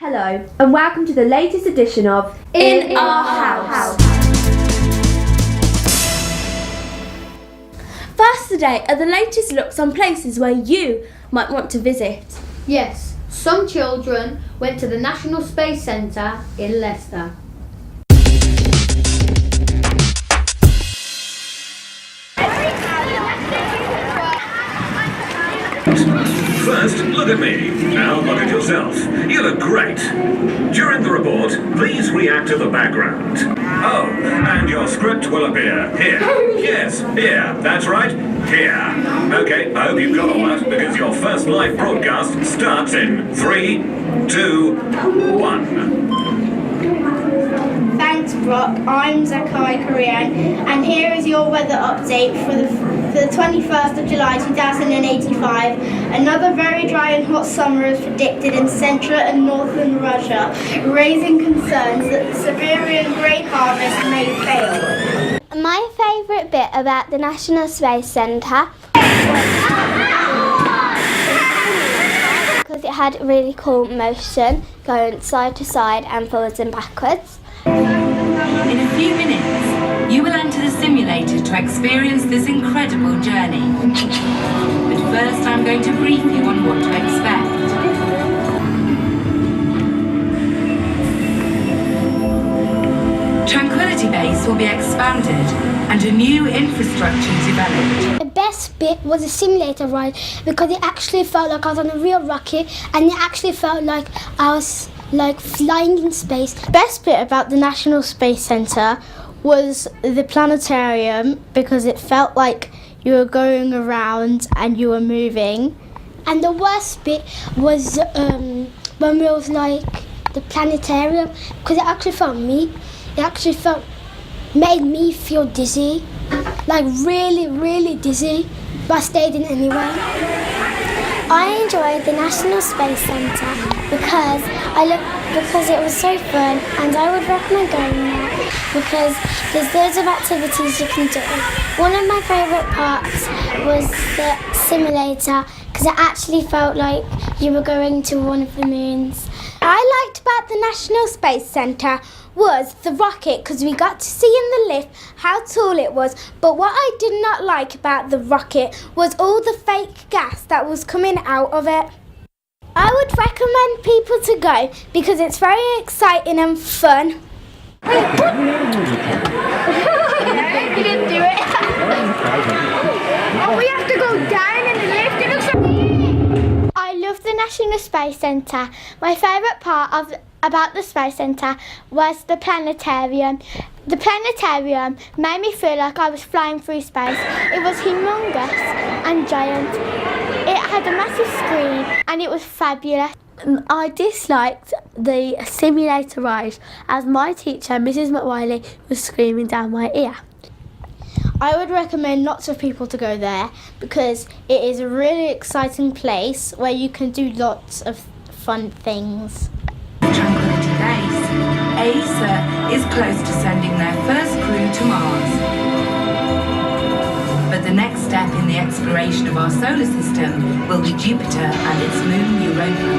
Hello, and welcome to the latest edition of In Our House. First today are the latest looks on places where you might want to visit. Yes, some children went to the National Space Centre in Leicester. First, look at me. Now look at yourself. You look great. During the report, please react to the background. Oh, and your script will appear here. Yes, here. That's right. Here. Okay, I hope you've got all that, because your first live broadcast starts in 3, 2, 1. Thanks, Brock. I'm Zakai Korean, and here is your weather update for the 21st of July 2085. Another very dry and hot summer is predicted in central and northern Russia, raising concerns that the Siberian grain harvest may fail. My favourite bit about the National Space Centre because it had really cool motion going side to side and forwards and backwards. In a few minutes, you will enter the simulator to experience this incredible journey. But first, I'm going to brief you on what to expect. Tranquility Base will be expanded and a new infrastructure developed. The best bit was the simulator ride because it actually felt like I was on a real rocket and it actually felt like I was flying in space. The best bit about the National Space Centre was the planetarium because it felt like you were going around and you were moving. And the worst bit was when we was like the planetarium because it actually made me feel dizzy, like really dizzy, but I stayed in anyway. I enjoyed the National Space Centre because it was so fun, and I would recommend going there because there's loads of activities you can do. One of my favourite parts was the simulator because it actually felt like you were going to one of the moons. I liked about the National Space Centre was the rocket because we got to see in the lift how tall it was, but what I did not like about the rocket was all the fake gas that was coming out of it. I would recommend people to go because it's very exciting and fun. You didn't do it. Oh, we have to go down in the lift. It looks like... I love the National Space Centre. My favourite part about the Space Centre was the planetarium. The planetarium made me feel like I was flying through space. It was humongous and giant. It had a massive screen and it was fabulous. I disliked the simulator ride as my teacher, Mrs. McWiley, was screaming down my ear. I would recommend lots of people to go there because it is a really exciting place where you can do lots of fun things. Tranquility Base, ESA is close to sending their first crew to Mars. But the next step in the exploration of our solar system will be Jupiter and its moon Europa.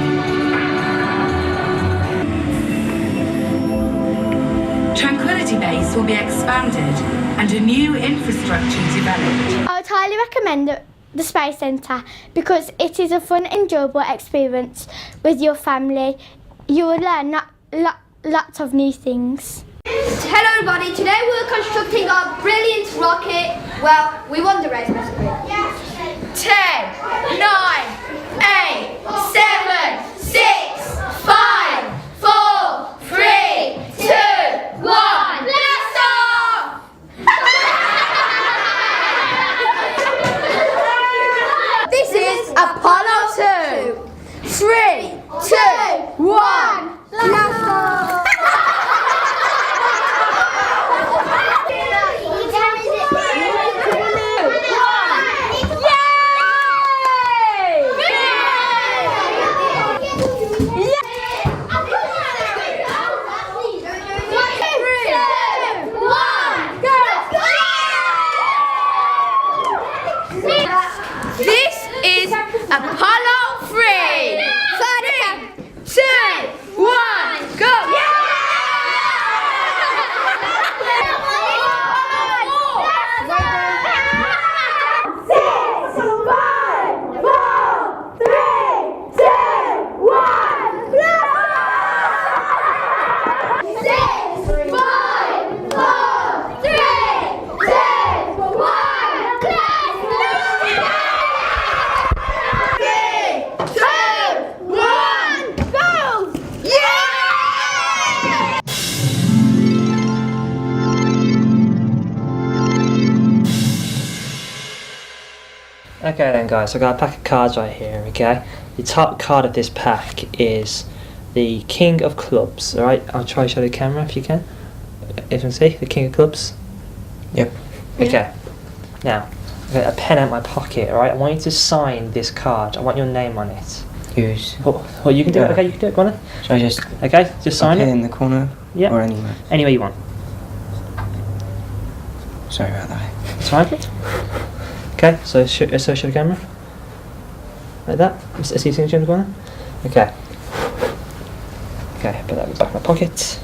Tranquility Base will be expanded and a new infrastructure developed. I would highly recommend the Space Centre because it is a fun, enjoyable experience with your family. You will learn lots of new things. Hello everybody, today we're constructing our brilliant rocket. Well, we won the race basically. 10, 9, 8, 7, 6, 5, 4, 3, 2, 1, blast off! This is Apollo 2. 3, 2, 1, blast off! This is Apollo 3. 2, 1. Okay then guys, so I've got a pack of cards right here, okay? The top card of this pack is the King of Clubs, alright? I'll try to show the camera if you can. If you can see, the King of Clubs. Yep. Okay. Now, I've got a pen out my pocket, alright? I want you to sign this card. I want your name on it. Use. Oh, you can do it. Okay, you can do it. Go on then. Should I just... Okay, just sign it. in the corner? Yeah. Or anywhere? Anywhere you want. Sorry about that. It's fine. Okay, so show the camera. Like that. See your signature in the corner? Okay. Okay, put that in the back of my pocket.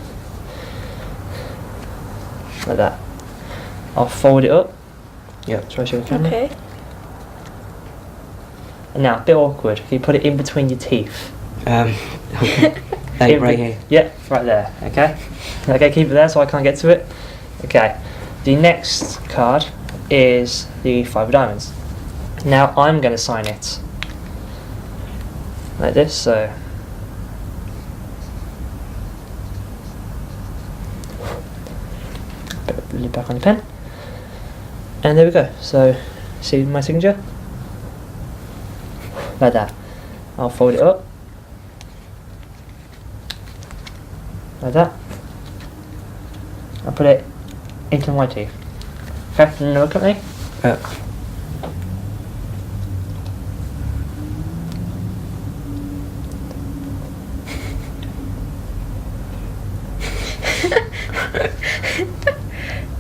Like that. I'll fold it up. Yep. Try to show the camera. Okay. And now, a bit awkward. Can you put it in between your teeth? Okay. Like right here. Yeah, right there. Okay. Okay, keep it there so I can't get to it. Okay. The next card is the 5 of diamonds. Now I'm going to sign it like this. So put the lid back on the pen, and there we go. So see my signature like that. I'll fold it up like that. I'll put it into my teeth. Okay, now look at me.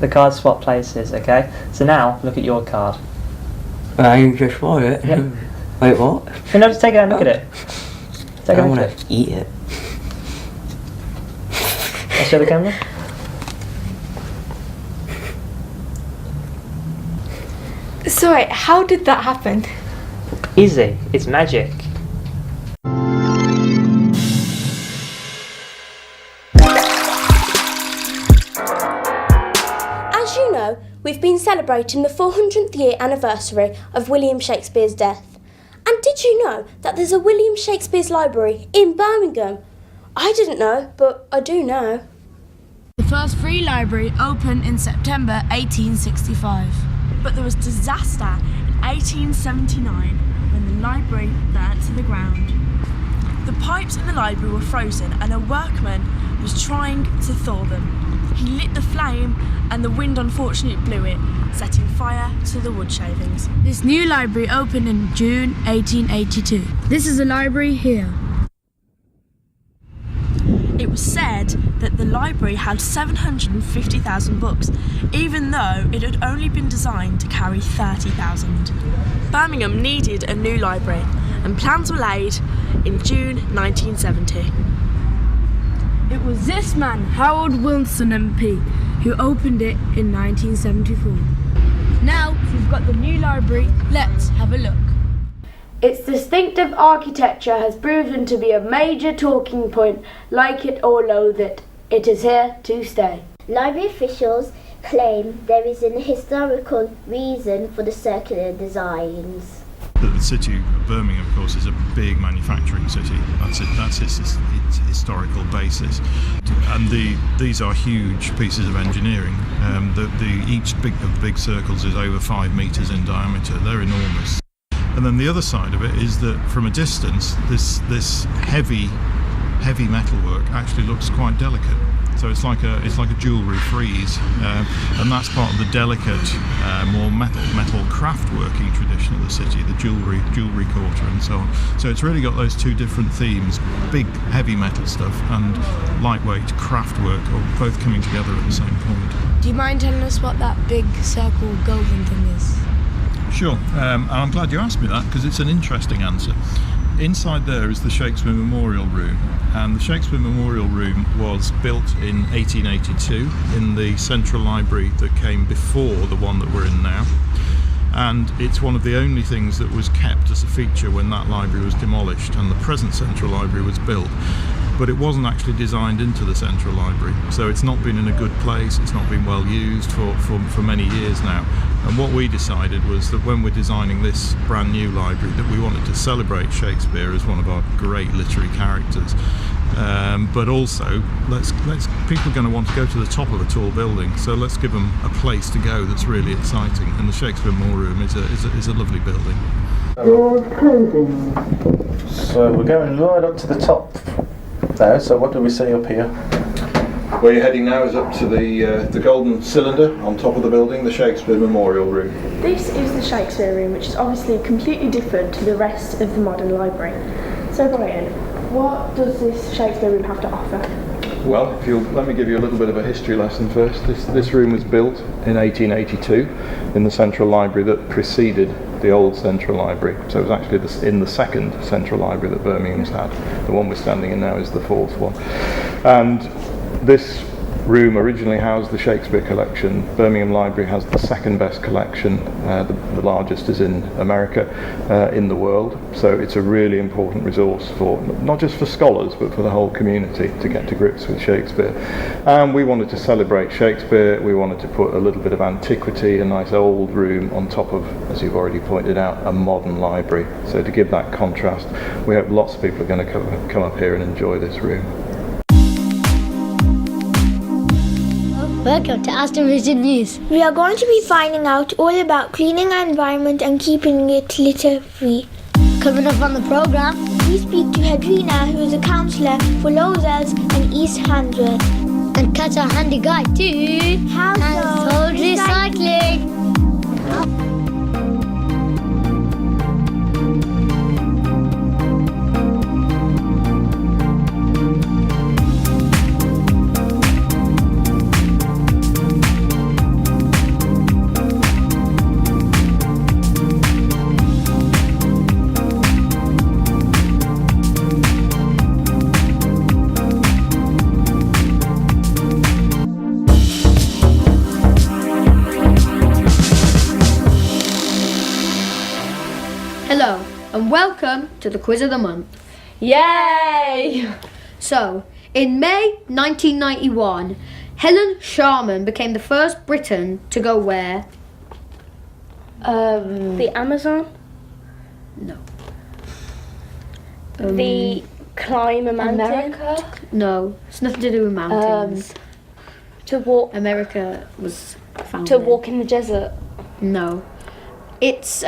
The cards swap places, okay? So now, look at your card. I just want it. Yep. Wait, what? No, just take it out and look at it. Take it I out and want look at to eat it. I'll show the camera. Sorry, how did that happen? Easy, it's magic. As you know, we've been celebrating the 400th year anniversary of William Shakespeare's death. And did you know that there's a William Shakespeare's library in Birmingham? I didn't know, but I do now. The first free library opened in September 1865. But there was disaster in 1879 when the library burnt to the ground. The pipes in the library were frozen and a workman was trying to thaw them. He lit the flame and the wind unfortunately blew it, setting fire to the wood shavings. This new library opened in June 1882. This is the library here. It was said that the library had 750,000 books, even though it had only been designed to carry 30,000. Birmingham needed a new library, and plans were laid in June 1970. It was this man, Harold Wilson MP, who opened it in 1974. Now we've got the new library, let's have a look. Its distinctive architecture has proven to be a major talking point. Like it or loathe it, it is here to stay. Library officials claim there is an historical reason for the circular designs. The city of Birmingham, of course, is a big manufacturing city. That's its historical basis. And these are huge pieces of engineering. Each of the big circles is over 5 metres in diameter. They're enormous. And then the other side of it is that from a distance, this heavy metalwork actually looks quite delicate. So it's like a jewellery frieze, and that's part of the delicate, more metal craft working tradition of the city, the jewellery quarter and so on. So it's really got those two different themes: big heavy metal stuff and lightweight craft work, both coming together at the same point. Do you mind telling us what that big circle golden thing is? Sure, and I'm glad you asked me that because it's an interesting answer. Inside there is the Shakespeare Memorial Room, and the Shakespeare Memorial Room was built in 1882 in the Central Library that came before the one that we're in now, and it's one of the only things that was kept as a feature when that library was demolished and the present Central Library was built. But it wasn't actually designed into the Central Library, so it's not been in a good place, it's not been well used for many years now. And what we decided was that when we're designing this brand new library, that we wanted to celebrate Shakespeare as one of our great literary characters. But also, people are going to want to go to the top of a tall building, so let's give them a place to go that's really exciting. And the Shakespeare Memorial Room is a lovely building. So we're going right up to the top now, so what do we see up here? Where you're heading now is up to the golden cylinder on top of the building, the Shakespeare Memorial Room. This is the Shakespeare room, which is obviously completely different to the rest of the modern library. So Brian, what does this Shakespeare room have to offer? Well, if you'll let me give you a little bit of a history lesson first. This room was built in 1882 in the Central Library that preceded the old Central Library. So it was actually in the second Central Library that Birmingham's had. The one we're standing in now is the fourth one. And this room originally housed the Shakespeare collection. Birmingham Library has the second best collection. The largest is in America, in the world. So it's a really important resource for not just for scholars but for the whole community to get to grips with Shakespeare. And we wanted to celebrate Shakespeare. We wanted to put a little bit of antiquity, a nice old room on top of, as you've already pointed out, a modern library. So to give that contrast, we hope lots of people are going to come up here and enjoy this room. Welcome to Aston Vision News. We are going to be finding out all about cleaning our environment and keeping it litter-free. Coming up on the programme, we speak to Hedrina, who is a counsellor for Lowzells and East Handsworth. And catch our handy guide to household recycling. Hello, and welcome to the Quiz of the Month. Yay! So, in May 1991, Helen Sharman became the first Briton to go where? The Amazon? No. The climb a mountain? America? No, it's nothing to do with mountains. To walk. America was founded. To walk in the desert? No. It's,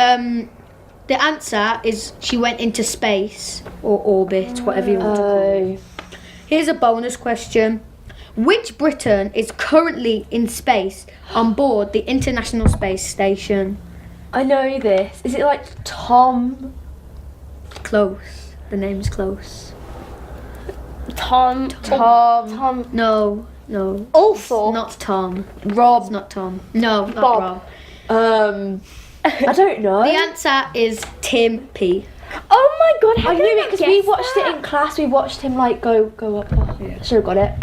the answer is she went into space or orbit, whatever you want to call it. Here's a bonus question. Which Briton is currently in space on board the International Space Station? I know this. Is it like Tom? Close. The name's close. Tom. No. Also. It's not Tom. Rob. It's not Tom. No, not Bob. Rob. I don't know. The answer is Tim P. Oh my god, I knew it because we watched it in class. We watched him like go up. Yeah. Should have got it.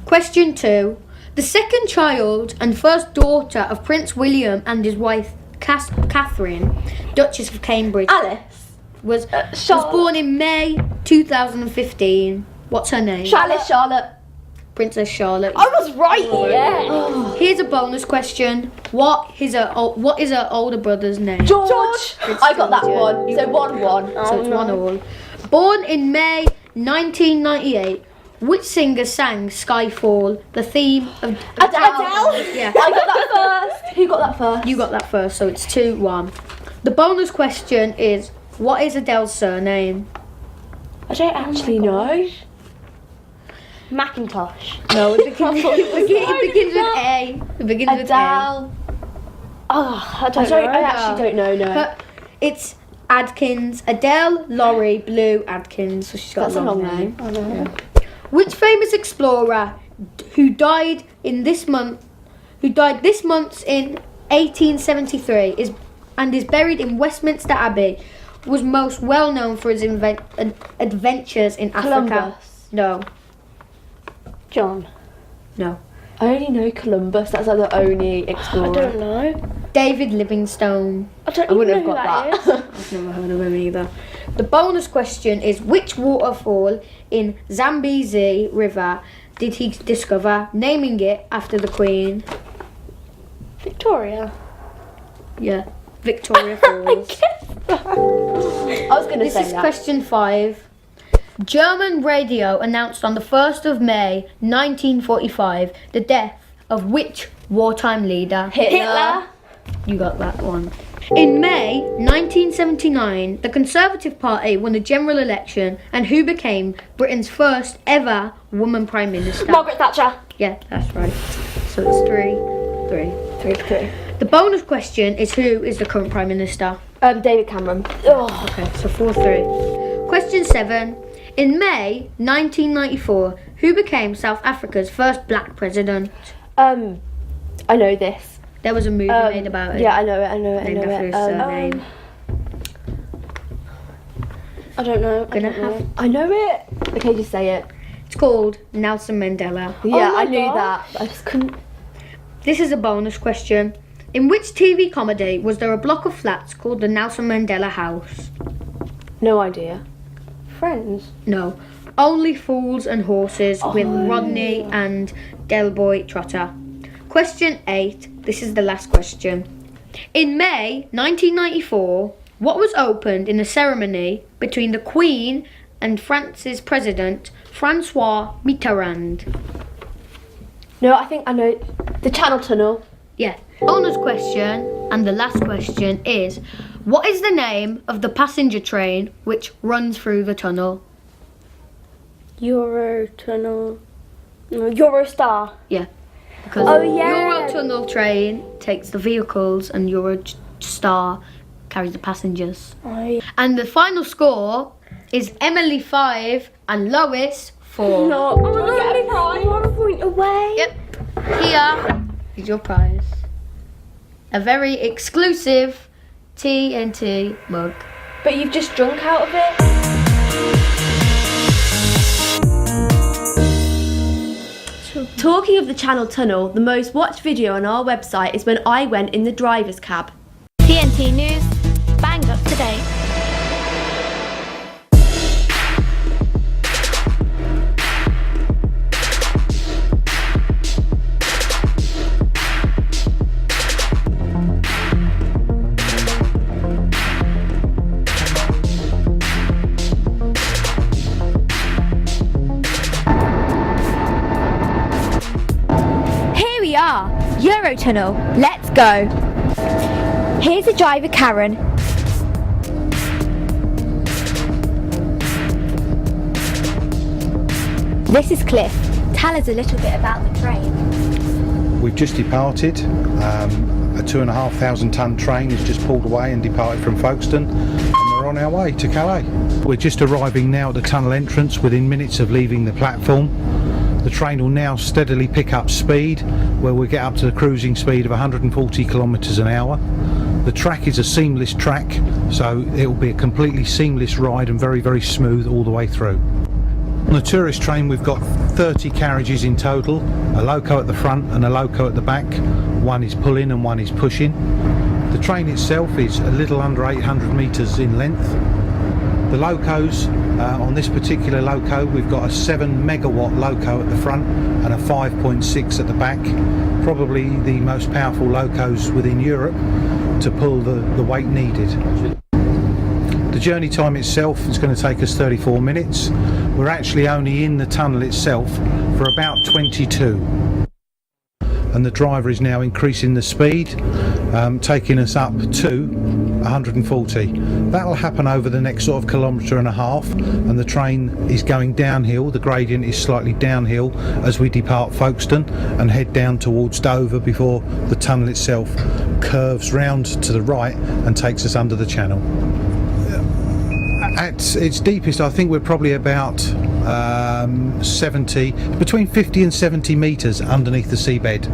Question 2. The second child and first daughter of Prince William and his wife Catherine, Duchess of Cambridge, Alice was born in May 2015. What's her name? Charlotte. Princess Charlotte. I was right. Yeah. Here's a bonus question. What is her older brother's name? George. I got that George, one. yeah. So 1-1. So it's 1-1. Born in May 1998, which singer sang Skyfall, the theme of Adele. Yeah. I got that first. Who got that first? You got that first, so it's 2-1. The bonus question is, what is Adele's surname? I don't actually know. Macintosh. No, it begins with A. It begins with A. Adele. Oh, I don't know. I actually don't know. No. It's Adkins. Adele Laurie Blue Adkins. So she's got That's a long name. I know. Yeah. Which famous explorer who died this month in 1873 is buried in Westminster Abbey was most well known for his adventures in Africa? Columbus. No. John. No. I only know Columbus. That's like the only explorer. I don't know. David Livingstone. I wouldn't have got that. I've never heard of him either. The bonus question is, which waterfall in Zambezi River did he discover, naming it after the Queen? Victoria. Yeah, Victoria Falls. I was going to say This is that. question 5. German radio announced on the 1st of May 1945 the death of which wartime leader? Hitler. You got that one. In May 1979, the Conservative Party won the general election, and who became Britain's first ever woman Prime Minister? Margaret Thatcher. Yeah, that's right. So it's 3-3. The bonus question is, who is the current Prime Minister? David Cameron. Oh. Okay, so 4-3. Question 7. In May 1994, who became South Africa's first black president? I know this. There was a movie made about it. Yeah, I know it. Named after his surname. I don't know. I know it. Okay, just say it. It's called Nelson Mandela. Yeah, I knew that. I just couldn't. This is a bonus question. In which TV comedy was there a block of flats called the Nelson Mandela House? No idea. Friends? No. Only Fools and Horses with Rodney and Delboy Trotter. Question 8. This is the last question. In May 1994, what was opened in a ceremony between the Queen and France's President, Francois Mitterrand? No, I think I know. The Channel Tunnel. Yeah. Bonus question, and the last question is, what is the name of the passenger train which runs through the tunnel? Eurotunnel. No, Eurostar. Yeah. Because Eurotunnel train takes the vehicles and Eurostar carries the passengers. Oh, yeah. And the final score is Emily 5 and Lois 4. No, I'm 1 point away. Yep. Here is your prize. A very exclusive TNT mug. But you've just drunk out of it. Talking of the Channel Tunnel, the most watched video on our website is when I went in the driver's cab. TNT News, bang up to date. Eurotunnel, let's go. Here's the driver, Karen. This is Cliff. Tell us a little bit about the train. We've just departed. A 2,500 tonne train has just pulled away and departed from Folkestone, and we're on our way to Calais. We're just arriving now at the tunnel entrance, within minutes of leaving the platform. The train will now steadily pick up speed, where we'll get up to the cruising speed of 140 kilometres an hour. The track is a seamless track, so it will be a completely seamless ride and very, very smooth all the way through. On the tourist train, we've got 30 carriages in total, a loco at the front and a loco at the back. One is pulling and one is pushing. The train itself is a little under 800 metres in length. The locos, on this particular loco, we've got a 7 megawatt loco at the front and a 5.6 at the back. Probably the most powerful locos within Europe to pull the weight needed. The journey time itself is going to take us 34 minutes. We're actually only in the tunnel itself for about 22. And the driver is now increasing the speed, taking us up to 140. That'll happen over the next sort of kilometre and a half, and the train is going downhill. The gradient is slightly downhill as we depart Folkestone and head down towards Dover before the tunnel itself curves round to the right and takes us under the channel. At its deepest, I think we're probably about between 50 and 70 metres underneath the seabed.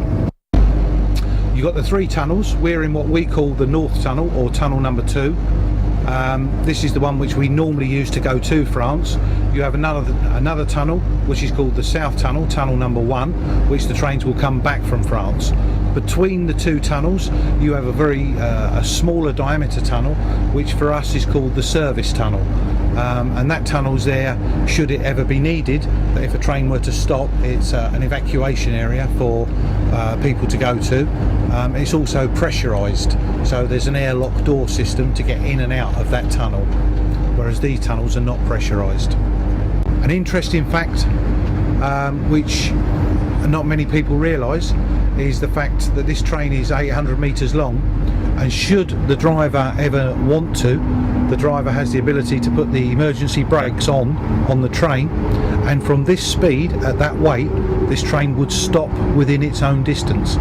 You've got the 3 tunnels. We're in what we call the North Tunnel, or tunnel number 2. This is the one which we normally use to go to France. You have another tunnel which is called the South Tunnel, tunnel number 1, which the trains will come back from France. Between the 2 tunnels you have a smaller diameter tunnel, which for us is called the service tunnel, and that tunnel's there should it ever be needed. If a train were to stop, it's an evacuation area for people to go to. It's also pressurised, so there's an airlock door system to get in and out of that tunnel, whereas these tunnels are not pressurised. An interesting fact which not many people realise is the fact that this train is 800 metres long and should the driver ever want to, the driver has the ability to put the emergency brakes on the train, and from this speed at that weight this train would stop within its own distance.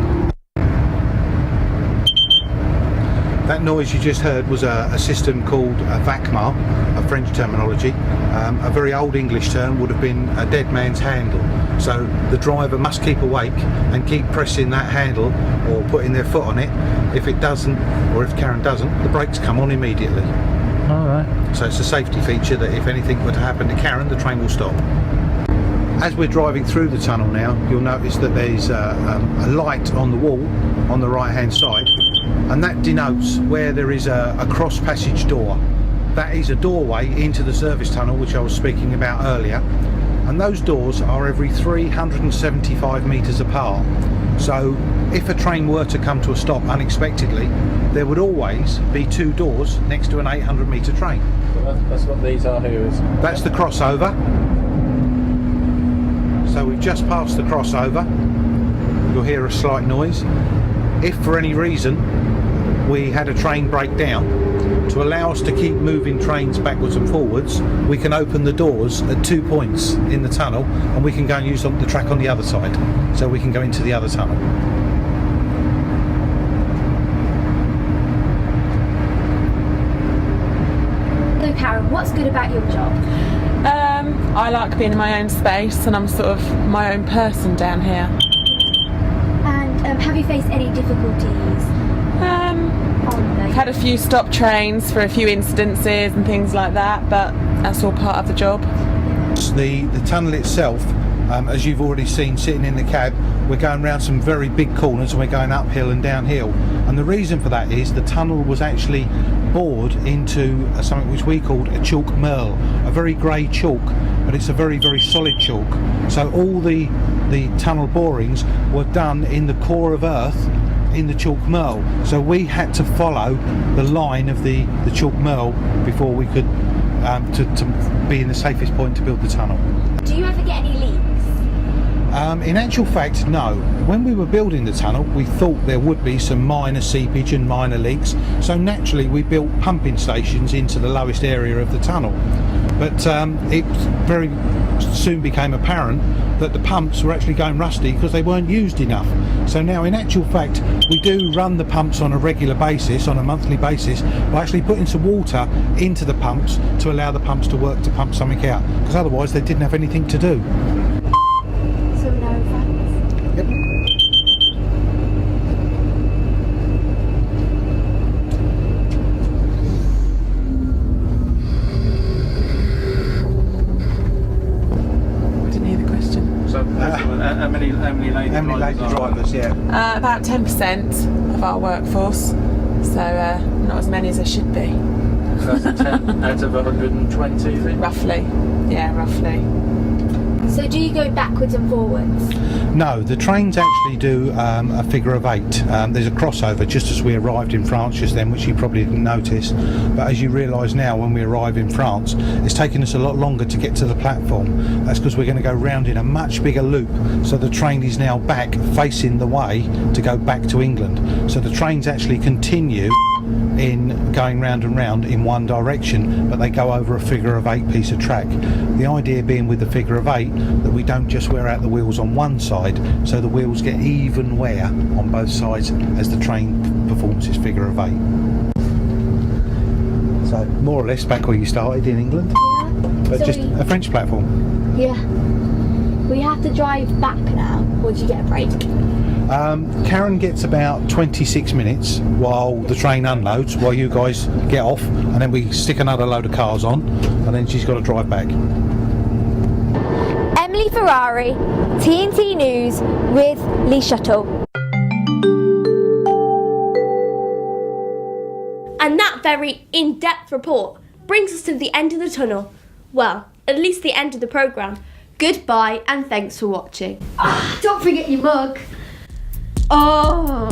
That noise you just heard was a system called a VACMAR, a French terminology. A very old English term would have been a dead man's handle. So the driver must keep awake and keep pressing that handle or putting their foot on it. If it doesn't, or if Karen doesn't, the brakes come on immediately. Alright. So it's a safety feature that if anything were to happen to Karen, the train will stop. As we're driving through the tunnel now, you'll notice that there's a light on the wall on the right hand side, and that denotes where there is a cross passage door. That is a doorway into the service tunnel which I was speaking about earlier, and those doors are every 375 metres apart. So if a train were to come to a stop unexpectedly, there would always be two doors next to an 800 metre train. So that's what these are here, is? That's the crossover. So we've just passed the crossover. You'll hear a slight noise. If for any reason we had a train break down, to allow us to keep moving trains backwards and forwards, we can open the doors at 2 points in the tunnel, and we can go and use the track on the other side, so we can go into the other tunnel. So Karen, what's good about your job? I like being in my own space, and I'm sort of my own person down here. And have you faced any difficulties? I've had a few stop trains for a few incidences and things like that, but that's all part of the job. The tunnel itself, as you've already seen sitting in the cab, we're going around some very big corners and we're going uphill and downhill, and the reason for that is the tunnel was actually bored into something which we called a chalk merle, a very grey chalk, but it's a very, very solid chalk. So all the tunnel borings were done in the core of earth in the chalk merle, so we had to follow the line of the chalk merle before we could to be in the safest point to build the tunnel. Do you ever get any leaks? In actual fact, no. When we were building the tunnel, we thought there would be some minor seepage and minor leaks, so naturally we built pumping stations into the lowest area of the tunnel. But it very soon became apparent that the pumps were actually going rusty because they weren't used enough. So now in actual fact we do run the pumps on a regular basis, on a monthly basis, by actually putting some water into the pumps to allow the pumps to work to pump something out, because otherwise they didn't have anything to do. So we know facts? Yep. How many lady drivers? Yeah. About 10% of our workforce, so not as many as there should be. So that's 10 out of 120, is it? Roughly, yeah, roughly. So do you go backwards and forwards? No, the trains actually do a figure of 8. There's a crossover just as we arrived in France just then, which you probably didn't notice, but as you realise now, when we arrive in France, it's taking us a lot longer to get to the platform. That's because we're going to go round in a much bigger loop, so the train is now back facing the way to go back to England. So the trains actually continue in going round and round in one direction, but they go over a figure of 8 piece of track. The idea being with the figure of 8 that we don't just wear out the wheels on one side, so the wheels get even wear on both sides as the train performs its figure of 8. So more or less back where you started in England, but So just a French platform. Yeah. We have to drive back now, or do you get a break? Karen gets about 26 minutes while the train unloads, while you guys get off, and then we stick another load of cars on, and then she's got to drive back. Emily Ferrari, TNT News with Lee Shuttle. And that very in-depth report brings us to the end of the tunnel. Well, at least the end of the programme. Goodbye and thanks for watching. Don't forget your mug. Oh.